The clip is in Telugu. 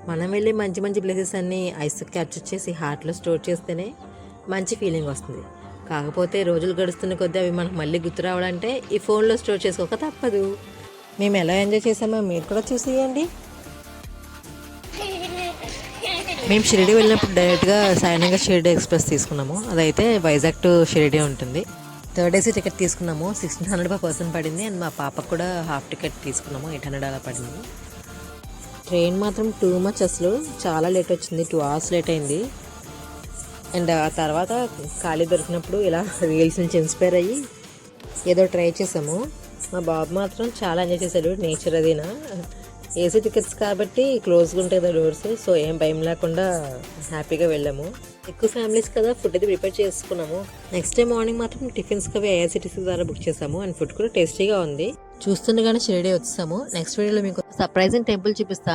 మనం వెళ్ళి మంచి మంచి ప్లేసెస్ అన్నీ ఐస్ క్యాప్చర్ చేసి హార్ట్లో స్టోర్ చేస్తేనే మంచి ఫీలింగ్ వస్తుంది. కాకపోతే రోజులు గడుస్తున్న కొద్దీ అవి మనకు మళ్ళీ గుర్తు రావాలంటే ఈ ఫోన్లో స్టోర్ చేసుకోక తప్పదు. మేము ఎలా ఎంజాయ్ చేసామో మీరు కూడా చూసేయండి. మేము షిరిడి వెళ్ళినప్పుడు డైరెక్ట్గా సాయినగర్ షిరిడి ఎక్స్ప్రెస్ తీసుకున్నాము. అదైతే వైజాగ్ టు షిరిడి ఉంటుంది. 3rd AC టికెట్ తీసుకున్నాము. 1600 per person పడింది. అండ్ మా పాపకు కూడా హాఫ్ టికెట్ తీసుకున్నాము. 800 అలా పడింది. ట్రైన్ మాత్రం టూ మచ్, అసలు చాలా లేట్ వచ్చింది. 2 hours లేట్ అయింది. అండ్ ఆ తర్వాత ఖాళీ దొరికినప్పుడు ఇలా రీల్స్ నుంచి ఇన్స్పైర్ అయ్యి ఏదో ట్రై చేసాము. మా బాబు మాత్రం చాలా ఎంజాయ్ చేశాడు. నేచర్ అదినా ఏసీ టికెట్స్ కాబట్టి క్లోజ్గా ఉంటాయి కదా డోర్స్, సో ఏం భయం లేకుండా హ్యాపీగా వెళ్ళాము. ఎక్కువ ఫ్యామిలీస్ కదా, ఫుడ్ అయితే ప్రిపేర్ చేసుకున్నాము. నెక్స్ట్ డే మార్నింగ్ మాత్రం టిఫిన్స్కి అవి ఐఆర్సిటీసీ ద్వారా బుక్ చేసాము. అండ్ ఫుడ్ కూడా టేస్టీగా ఉంది. చూస్తుండగానే షిరిడి వచ్చేసాము. నెక్స్ట్ వీడియోలో మీకు సర్ప్రైజింగ్ టెంపుల్ చూపిస్తా.